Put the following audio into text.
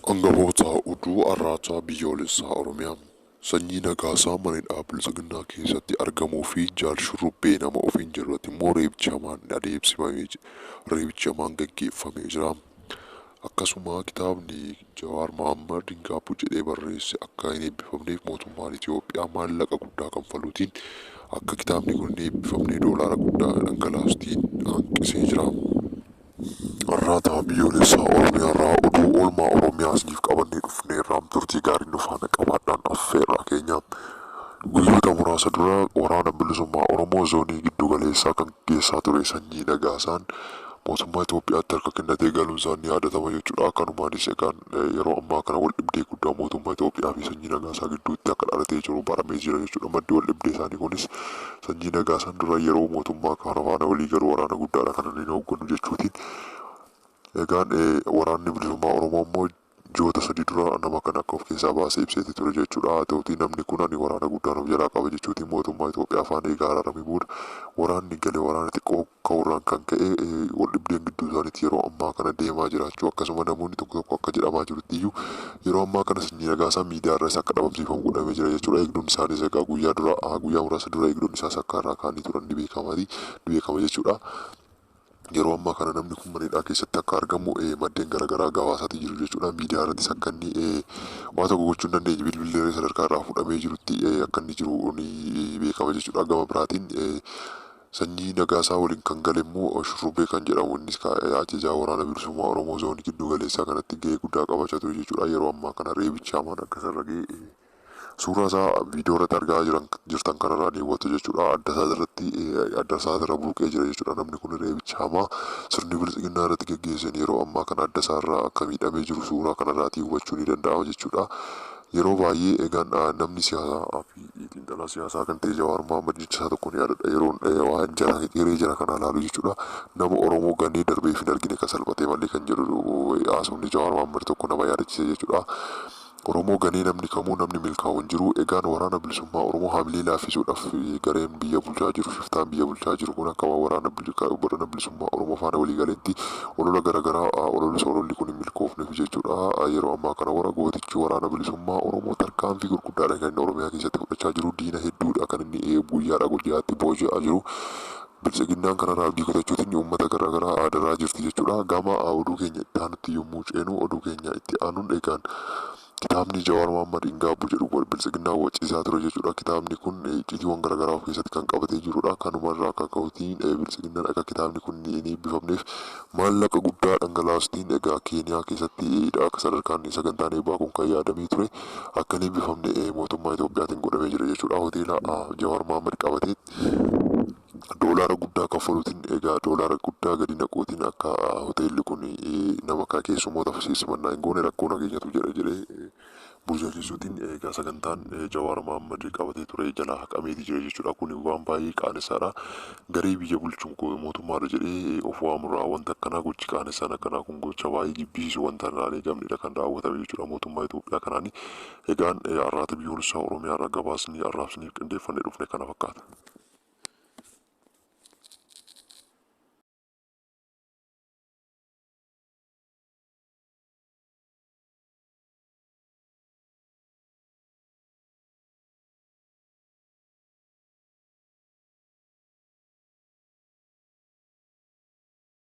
Hangafoota oduu arraataa biyyoolessaa Oromiyaa sanyii nagaasaa mana dhaabbii sagantaa keessatti argamuu fi jaal shurrubbee nama ofiin jirratti immoo reebchamaan gaggeeffamee jira. Akkasuma kitaabni Jawaar Mohaammed Dinqaabboo jedhee barreesse akka hin eebbifamneef mootummaan Itoophiyaa maallaqa guddaa kanfaluutiin akka kitaabni kun hin eebbifamne doolaara guddaa dhangalaastiin hanqisee jira. Arraataa biyyoolessaa Oromiyaa irraa oduu oolmaa Oromiyaa isiniif qabannee dhufneerra turtii gaarii nu faana qabaadhaan affeerraa keenya. Guyyoota muraasa dura waraana bilisummaa Oromoo zoonii giddu galeessaa kan geessaa ture sanyii nagaasaan mootummaa Itoophiyaatti harka kennatee galuun isaa ni yaadatama jechuudha. Akkanumaanis egaan yeroo ammaa kana wal dhibdee guddaa mootummaa Itoophiyaa fi sanyii nagaasaa gidduutti akka dhalatee jiru baramee jira jechuudha. Maddi wal dhibdee isaanii kunis sanyii nagaasaan dura yeroo mootummaa kana faana walii galu waraana guddaadha kan inni hoogganu jechuutiin. Egaan waraanni bilisummaa Oromoo immoo ji'oota sadii dura nama kana akka of keessaa baasee ibseeti ture jechuudha. Haa ta'uutii namni kun ani waraana guddaan of jalaa qaba jechuutiin mootummaa Itoophiyaa faana egaa araaramee booda waraanni galee waraana xiqqoo ka'uurraan kan ka'e wal dhibdeen gidduu isaaniitti yeroo ammaa kana deemaa jiraachuu akkasuma namoonni tokko tokko akka jedhamaa jirutti iyyuu yeroo ammaa kana sanyii nagaasaa miidiyaa irra isa akka dhabamsiifamu godhamee jira jechuudha. Eegduun isaaniis egaa guyyaa muraasa dura eegduun isaas akka irraa kaanii turan ni beekama jechuudha. Yeroo ammaa kana namni kun manidhaa keessatti akka argamu maddeen garaagaraa gabaasatii jiru jechuudha. Miidiyaa irrattis akka inni waan tokko gochuu hin dandeenye bilbilee sadarkaa irraa fudhamee jirutti akka inni jiru ni beekama jechuudha. Gama biraatiin sanyii nagaasaa waliin kan gale immoo shurrubbee kan jedhamu innis ajajaa waraana bilisummaa Oromoo zoonii giddu galeessaa kanatti gahee guddaa qabachaa ture jechuudha. Yeroo ammaa kana reebicha hamaan akkasirra gahee suuraa isaa viidiyoo irratti argaa jirtan kanarraa ni hubattu jechuudha. Adda isaa irra buuqee jira jechuudha. Namni kun reebicha hamaa sirni bilisiginnaa irratti gaggeessan yeroo ammaa kana adda isaa irraa akka miidhamee jiru suuraa kanarraatii hubachuu ni danda'ama jechuudha. Yeroo baay'ee egaan namni siyaasaa fi xiinxalaa siyaasaa kan ta'e Jawaar Mohaammed jecha tokko ni yaadadha yeroo waan hiree jara kana ilaalu jechuudha. Nama Oromoo gannee darbee fi argine kan salphatee malee kan jedhu haasofni Jawaar Mohaammed tokko nama yaadachiise jechuudha. Oromoo ganee namni kamuu namni milkaa'u hin jiru. Egaan waraana bilisummaa Oromoo hamilee laaffisuudhaaf gareen biyya bulchaa jiru shiftaan biyya bulchaa jiru kun akka waraana bilisummaa Oromoo faana walii galeetti olola garaagaraa ololli kun hin milkoofneef jechuudha. Yeroo ammaa kana gootichi waraana bilisummaa Oromoo tarkaanfii gurguddaadha kan inni Oromiyaa keessatti fudhachaa jiru. Diina hedduudha kan inni guyyaatti booji'aa jiru. Bilisiginnaan kanarraa abdii kutachuutiin uummata garaagaraa aadaraa jirti jechuudha. Gama oduu keenya itti aanutti yommuu ceenu oduu keenya itti aanuun egaan kitaabni Jawaar Mohaammed Dinqaabboo jedhu bilisiginnaa waciisaa ture jechuudha. Kitaabni kun icciitiiwwan garaagaraa of keessatti kan qabatee jirudha. Kanumarraa akka ka'uutiin bilisiginnaan akka kitaabni kun hin eebbifamneef maallaqa guddaa dhangalaastiin egaa Keeniyaa keessatti akka sadarkaan sagantaan eebbaa kun kan yaadamee ture akka hin eebbifamne mootummaa Itoophiyaatiin godhamee jira jechuudha. Hoteela Jawaar Mohaammed qabatee doolaara guddaa kaffaluutiin egaa doolaara guddaa gadi naquutiin akka hoteelli kun nama keessummoota simannaa hin goone rakkoo nageenyatu jedhee burjaajessuutiin egaa sagantaan Jawaar Mohaammed qabatee ture jalaa haqameeti jira jechuudha. Kun waan baay'ee qaanessaadha. Garee biyya bulchuun mootummaadha jedhee of waamurraa wanta akkanaa gochi qaanessaan akkanaa kun gocha baay'ee jibbisiisu wanta irraan eegamnedha kan raawwatame jechuudha mootummaa Itoophiyaa kanaani. Egaan arraata biyyoolessaa Oromiyaa irraa gabaasni arraabsiniif qindeeffannee dhufne kana fakkaata.